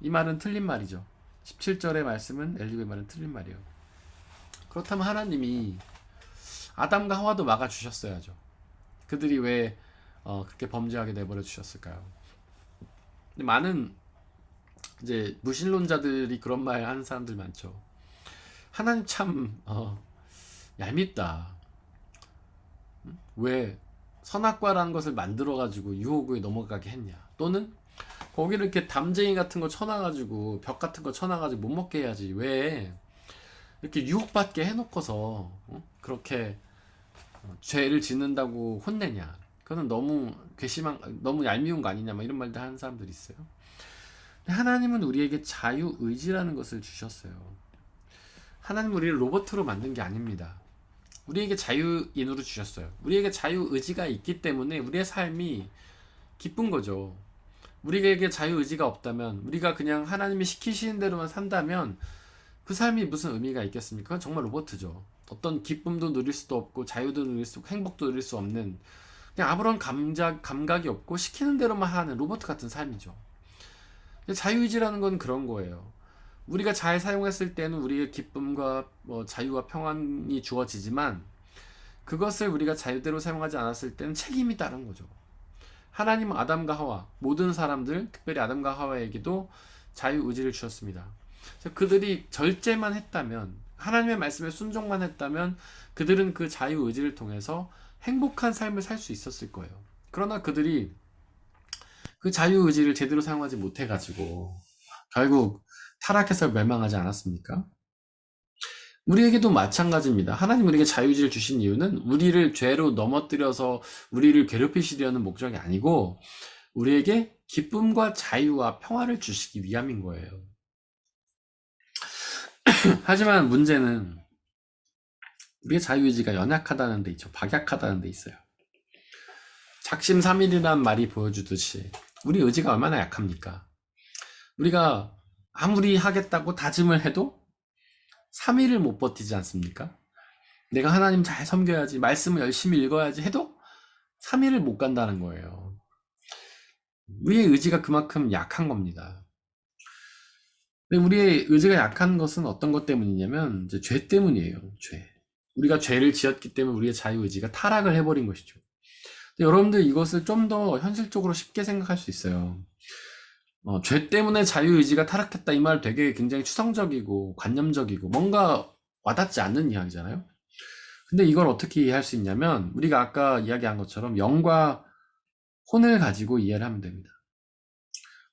이 말은 틀린 말이죠. 17절의 말씀은, 엘리후의 말은 틀린 말이에요. 그렇다면 하나님이 아담과 하와도 막아주셨어야죠. 그들이 왜 그렇게 범죄하게 내버려 주셨을까요? 근데 많은 이제 무신론자들이 그런 말 하는 사람들 많죠. 하나님 참 얄밉다. 왜 선악과라는 것을 만들어가지고 유혹에 넘어가게 했냐. 또는 거기를 이렇게 담쟁이 같은 거 쳐놔가지고, 벽 같은 거 쳐놔가지고 못 먹게 해야지. 왜 이렇게 유혹받게 해놓고서 그렇게 죄를 짓는다고 혼내냐. 그거는 너무 너무 얄미운 거 아니냐. 막 이런 말들 하는 사람들이 있어요. 하나님은 우리에게 자유의지라는 것을 주셨어요. 하나님은 우리를 로봇으로 만든 게 아닙니다. 우리에게 자유인으로 주셨어요. 우리에게 자유의지가 있기 때문에 우리의 삶이 기쁜 거죠. 우리에게 자유의지가 없다면, 우리가 그냥 하나님이 시키시는 대로만 산다면 그 삶이 무슨 의미가 있겠습니까? 그건 정말 로봇이죠. 어떤 기쁨도 누릴 수도 없고, 자유도 누릴 수 없고, 행복도 누릴 수 없는, 그냥 아무런 감각이 없고 시키는 대로만 하는 로봇 같은 삶이죠. 자유의지라는 건 그런 거예요. 우리가 잘 사용했을 때는 우리의 기쁨과 자유와 평안이 주어지지만, 그것을 우리가 자유대로 사용하지 않았을 때는 책임이 따른 거죠. 하나님은 아담과 하와, 모든 사람들, 특별히 아담과 하와에게도 자유의지를 주셨습니다. 그래서 그들이 절제만 했다면, 하나님의 말씀에 순종만 했다면 그들은 그 자유의지를 통해서 행복한 삶을 살 수 있었을 거예요. 그러나 그들이 그 자유의지를 제대로 사용하지 못해가지고 결국 타락해서 멸망하지 않았습니까? 우리에게도 마찬가지입니다. 하나님 우리에게 자유의지를 주신 이유는 우리를 죄로 넘어뜨려서 우리를 괴롭히시려는 목적이 아니고 우리에게 기쁨과 자유와 평화를 주시기 위함인 거예요. 하지만 문제는 우리의 자유의지가 연약하다는 데 있죠. 박약하다는 데 있어요. 작심삼일이란 말이 보여주듯이 우리 의지가 얼마나 약합니까? 우리가 아무리 하겠다고 다짐을 해도 3일을 못 버티지 않습니까? 내가 하나님 잘 섬겨야지, 말씀을 열심히 읽어야지 해도 3일을 못 간다는 거예요. 우리의 의지가 그만큼 약한 겁니다. 근데 우리의 의지가 약한 것은 어떤 것 때문이냐면 이제 죄 때문이에요. 죄. 우리가 죄를 지었기 때문에 우리의 자유의지가 타락을 해버린 것이죠. 근데 여러분들 이것을 좀 더 현실적으로 쉽게 생각할 수 있어요. 죄 때문에 자유의지가 타락했다 이 말 되게 굉장히 추상적이고 관념적이고 뭔가 와닿지 않는 이야기잖아요. 근데 이걸 어떻게 이해할 수 있냐면 우리가 아까 이야기한 것처럼 영과 혼을 가지고 이해를 하면 됩니다.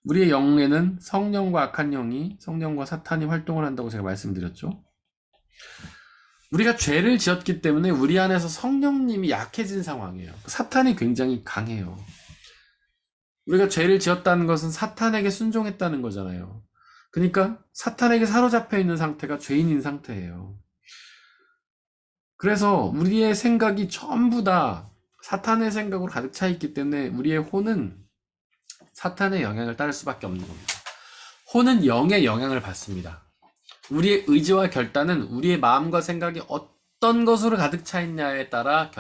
우리의 영에는 성령과 악한 영이, 성령과 사탄이 활동을 한다고 제가 말씀드렸죠. 우리가 죄를 지었기 때문에 우리 안에서 성령님이 약해진 상황이에요. 사탄이 굉장히 강해요. 우리가 죄를 지었다는 것은 사탄에게 순종했다는 거잖아요. 그러니까 사탄에게 사로잡혀 있는 상태가 죄인인 상태예요. 그래서 우리의 생각이 전부 다 사탄의 생각으로 가득 차 있기 때문에 우리의 혼은 사탄의 영향을 따를 수밖에 없는 겁니다. 혼은 영의 영향을 받습니다. 우리의 의지와 결단은 우리의 마음과 생각이 어떤 것으로 가득 차 있냐에 따라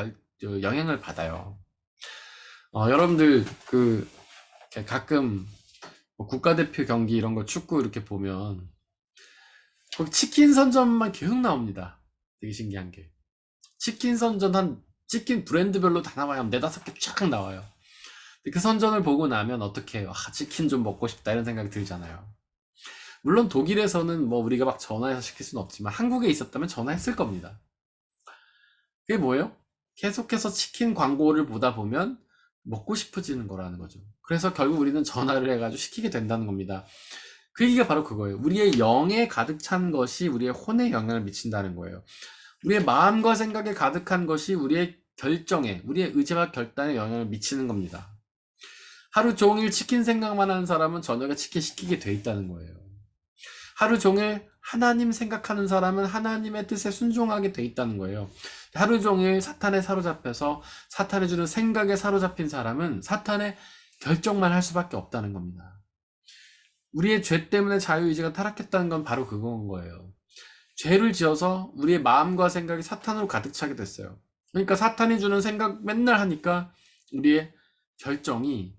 영향을 받아요. 여러분들 가끔 국가대표 경기 이런 거 축구 이렇게 보면 거기 치킨 선전만 계속 나옵니다. 되게 신기한 게 치킨 선전 치킨 브랜드별로 다 나와요. 한 4-5개 쫙 나와요. 그 선전을 보고 나면 어떻게 해요? 치킨 좀 먹고 싶다 이런 생각이 들잖아요. 물론 독일에서는 뭐 우리가 막 전화해서 시킬 수는 없지만 한국에 있었다면 전화했을 겁니다. 그게 뭐예요? 계속해서 치킨 광고를 보다 보면 먹고 싶어지는 거라는 거죠. 그래서 결국 우리는 전화를 해가지고 시키게 된다는 겁니다. 그 얘기가 바로 그거예요. 우리의 영에 가득 찬 것이 우리의 혼에 영향을 미친다는 거예요. 우리의 마음과 생각에 가득한 것이 우리의 결정에, 우리의 의지와 결단에 영향을 미치는 겁니다. 하루 종일 치킨 생각만 하는 사람은 저녁에 치킨 시키게 돼 있다는 거예요. 하루 종일 하나님 생각하는 사람은 하나님의 뜻에 순종하게 돼 있다는 거예요. 하루 종일 사탄에 사로잡혀서 사탄이 주는 생각에 사로잡힌 사람은 사탄의 결정만 할 수밖에 없다는 겁니다. 우리의 죄 때문에 자유의지가 타락했다는 건 바로 그건 거예요. 죄를 지어서 우리의 마음과 생각이 사탄으로 가득 차게 됐어요. 그러니까 사탄이 주는 생각 맨날 하니까 우리의 결정이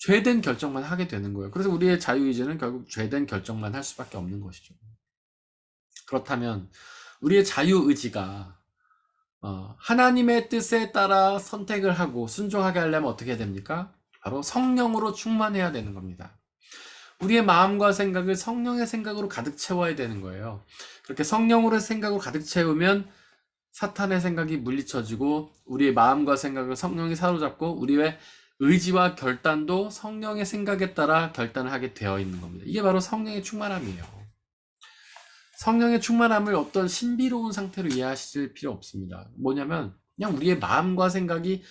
죄된 결정만 하게 되는 거예요. 그래서 우리의 자유의지는 결국 죄된 결정만 할 수밖에 없는 것이죠. 그렇다면 우리의 자유의지가 하나님의 뜻에 따라 선택을 하고 순종하게 하려면 어떻게 해야 됩니까? 바로 성령으로 충만해야 되는 겁니다. 우리의 마음과 생각을 성령의 생각으로 가득 채워야 되는 거예요. 그렇게 성령으로 생각으로 가득 채우면 사탄의 생각이 물리쳐지고 우리의 마음과 생각을 성령이 사로잡고 우리의 의지와 결단도 성령의 생각에 따라 결단을 하게 되어 있는 겁니다. 이게 바로 성령의 충만함이에요. 성령의 충만함을 어떤 신비로운 상태로 이해하실 필요 없습니다. 뭐냐면 그냥 우리의 마음과 생각이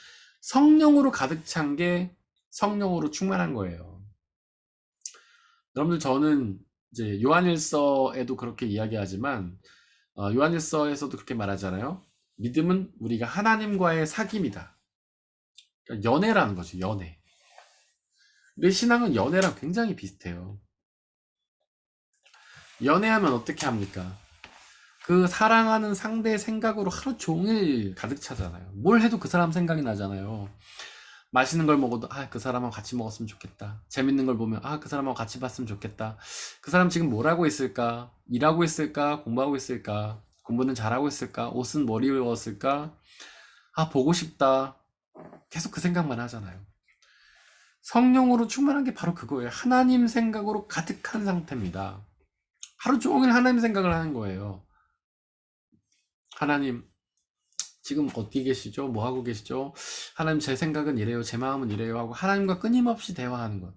성령으로 가득 찬 게 성령으로 충만한 거예요. 여러분들 저는 이제 요한일서에도 그렇게 이야기하지만 요한일서에서도 그렇게 말하잖아요. 믿음은 우리가 하나님과의 사귐이다. 그러니까 연애라는 거죠. 연애. 우리 신앙은 연애랑 굉장히 비슷해요. 연애하면 어떻게 합니까? 그 사랑하는 상대의 생각으로 하루 종일 가득 차잖아요. 뭘 해도 그 사람 생각이 나잖아요. 맛있는 걸 먹어도 그 사람하고 같이 먹었으면 좋겠다. 재밌는 걸 보면 그 사람하고 같이 봤으면 좋겠다. 그 사람 지금 뭘 하고 있을까? 일하고 있을까? 공부하고 있을까? 공부는 잘하고 있을까? 옷은 뭘 입었을까? 보고 싶다. 계속 그 생각만 하잖아요. 성령으로 충만한 게 바로 그거예요. 하나님 생각으로 가득한 상태입니다. 하루 종일 하나님 생각을 하는 거예요. 하나님 지금 어디 계시죠? 뭐 하고 계시죠? 하나님 제 생각은 이래요, 제 마음은 이래요 하고 하나님과 끊임없이 대화하는 것.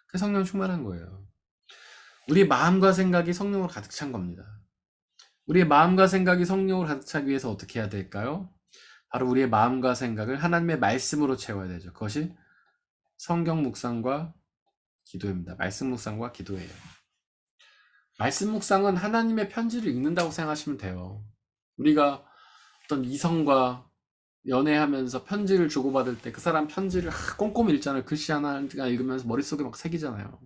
그게 성령 충만한 거예요. 우리 마음과 생각이 성령으로 가득 찬 겁니다. 우리의 마음과 생각이 성령으로 가득 차기 위해서 어떻게 해야 될까요? 바로 우리의 마음과 생각을 하나님의 말씀으로 채워야 되죠. 그것이 성경 묵상과 기도입니다. 말씀 묵상과 기도예요. 말씀 묵상은 하나님의 편지를 읽는다고 생각하시면 돼요. 우리가 어떤 이성과 연애하면서 편지를 주고받을 때 그 사람 편지를 꼼꼼히 읽잖아요. 글씨 하나 읽으면서 머릿속에 막 새기잖아요.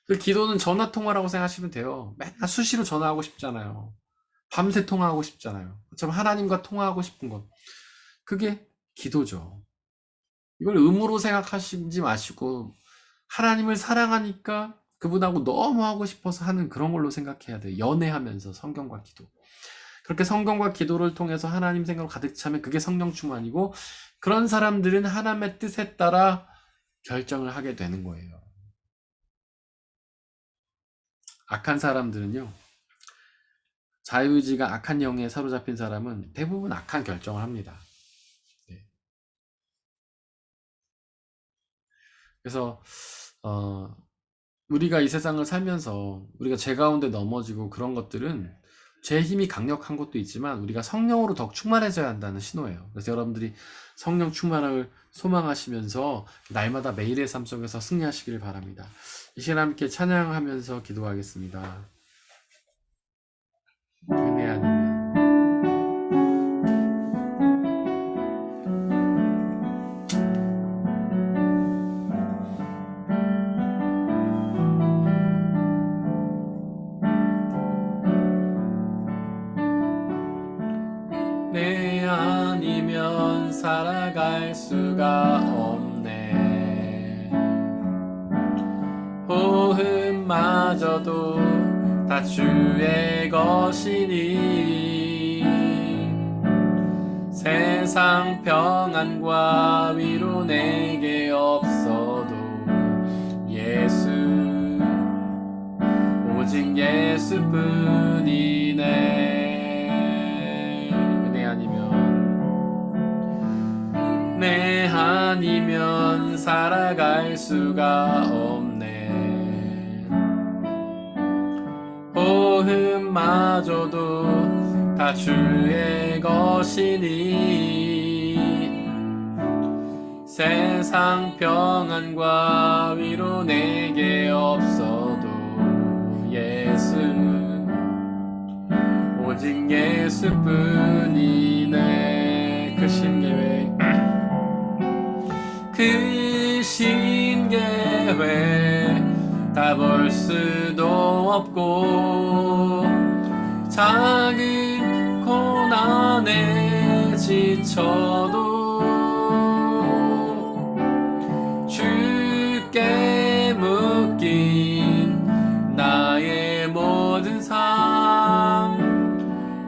그 기도는 전화통화라고 생각하시면 돼요. 맨날 수시로 전화하고 싶잖아요. 밤새 통화하고 싶잖아요. 그처럼 하나님과 통화하고 싶은 것. 그게 기도죠. 이걸 의무로 생각하시지 마시고 하나님을 사랑하니까 그분하고 너무 하고 싶어서 하는 그런 걸로 생각해야 돼요. 연애하면서 성경과 기도. 그렇게 성경과 기도를 통해서 하나님 생각으로 가득 차면 그게 성령 충만이고 그런 사람들은 하나님의 뜻에 따라 결정을 하게 되는 거예요. 악한 사람들은요. 자유의지가 악한 영에 사로잡힌 사람은 대부분 악한 결정을 합니다. 네. 그래서 우리가 이 세상을 살면서 우리가 죄 가운데 넘어지고 그런 것들은 제 힘이 강력한 것도 있지만 우리가 성령으로 더 충만해져야 한다는 신호예요. 그래서 여러분들이 성령 충만을 소망하시면서 날마다 매일의 삶 속에서 승리하시길 바랍니다. 이 시간 함께 찬양하면서 기도하겠습니다. 은혜 아니면 내 아니면 살아갈 수가 없네. 호흡마저도 다 주의 것이니 세상 평안과 위로 내게 없어도 예수 오직 예수뿐이네. 내 아니면 살아갈 수가 없네. 호흡마저도 다 주의 것이니 세상 평안과 위로 내게 없어도 예수 오직 예수뿐이네. 크신 계획 크신 계획 다 볼 수도 없고 작은 고난에 지쳐도 주께 묶인 나의 모든 삶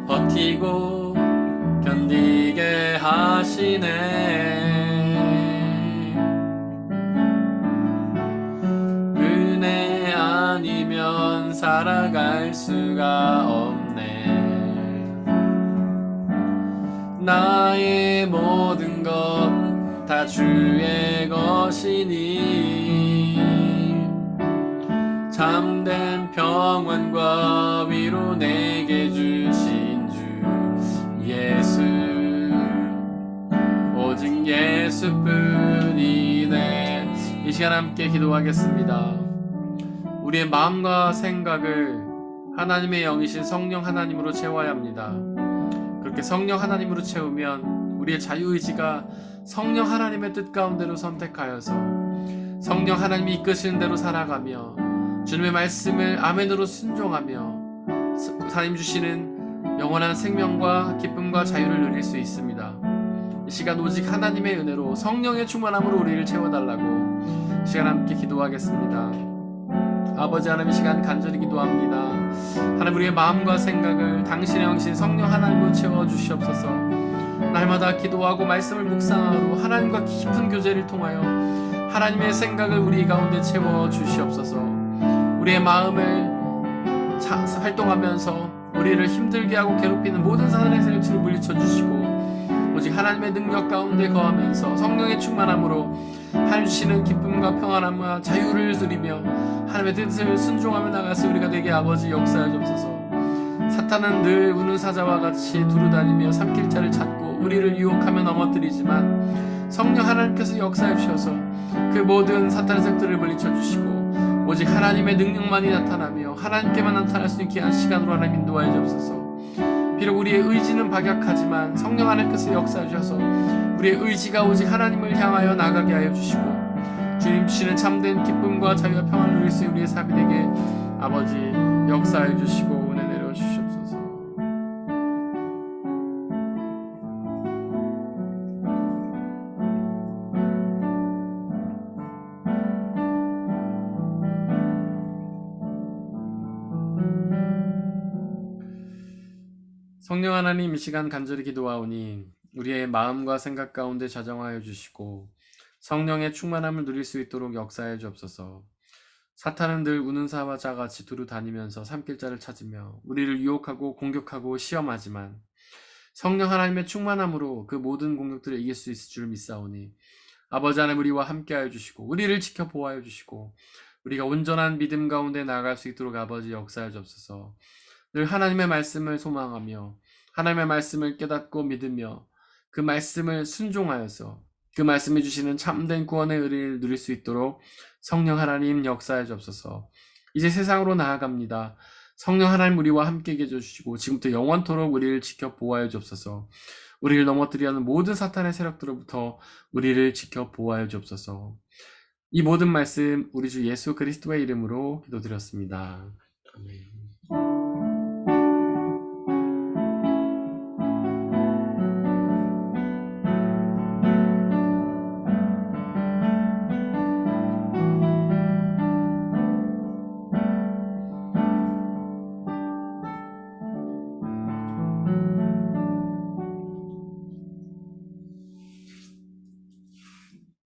버티고 견디게 하시네. 은혜 아니면 살아갈 수가 없네. 나의 모든 것 다 주의 것이니 참된 평안과 위로 내게 주신 주 예수 오직 예수뿐이네. 이 시간 함께 기도하겠습니다. 우리의 마음과 생각을 하나님의 영이신 성령 하나님으로 채워야 합니다. 그렇게 성령 하나님으로 채우면 우리의 자유의지가 성령 하나님의 뜻 가운데로 선택하여서 성령 하나님이 이끄시는 대로 살아가며 주님의 말씀을 아멘으로 순종하며 하나님 주시는 영원한 생명과 기쁨과 자유를 누릴 수 있습니다. 이 시간 오직 하나님의 은혜로 성령의 충만함으로 우리를 채워달라고 이 시간 함께 기도하겠습니다. 아버지 하나님, 이 시간 간절히 기도합니다. 하나님, 우리의 마음과 생각을 당신의 영신 성령 하나님으로 채워주시옵소서. 날마다 기도하고 말씀을 묵상하고 하나님과 깊은 교제를 통하여 하나님의 생각을 우리 가운데 채워주시옵소서. 우리의 마음을 활동하면서 우리를 힘들게 하고 괴롭히는 모든 사단의 세력들을 물리쳐 주시고 오직 하나님의 능력 가운데 거하면서 성령의 충만함으로 하나님 주시는 기쁨과 평안함과 자유를 누리며 하나님의 뜻을 순종하며 나가서 우리가 되게 아버지 역사해 주옵소서. 사탄은 늘 우는 사자와 같이 두루다니며 삼킬 자를 찾고 우리를 유혹하며 넘어뜨리지만 성령 하나님께서 역사해 주셔서 그 모든 사탄의 세력들을 물리쳐 주시고 오직 하나님의 능력만이 나타나며 하나님께만 나타날 수 있는 귀한 시간으로 하나님 인도하여 주옵소서. 비록 우리의 의지는 박약하지만 성령 하나님께서 역사해 주셔서 우리의 의지가 오직 하나님을 향하여 나가게 하여 주시고 주님 주시는 참된 기쁨과 자유와 평안을 누릴 수 있는 우리의 삶이 되게 아버지 역사해 주시고 은혜 내려 주시옵소서. 성령 하나님, 이 시간 간절히 기도하오니 우리의 마음과 생각 가운데 자정하여 주시고 성령의 충만함을 누릴 수 있도록 역사해 주옵소서. 사탄은 늘 우는 사자같이 두루 다니면서 삼킬 자를 찾으며 우리를 유혹하고 공격하고 시험하지만 성령 하나님의 충만함으로 그 모든 공격들을 이길 수 있을 줄 믿사오니 아버지 하나님 우리와 함께하여 주시고 우리를 지켜 보호하여 주시고 우리가 온전한 믿음 가운데 나아갈 수 있도록 아버지 역사해 주옵소서. 늘 하나님의 말씀을 소망하며 하나님의 말씀을 깨닫고 믿으며 그 말씀을 순종하여서 그 말씀해 주시는 참된 구원의 의를 누릴 수 있도록 성령 하나님 역사해 주옵소서. 이제 세상으로 나아갑니다. 성령 하나님 우리와 함께 계셔 주시고 지금부터 영원토록 우리를 지켜 보호하여 주옵소서. 우리를 넘어뜨리려 하는 모든 사탄의 세력들로부터 우리를 지켜 보호하여 주옵소서. 이 모든 말씀 우리 주 예수 그리스도의 이름으로 기도드렸습니다. 아멘.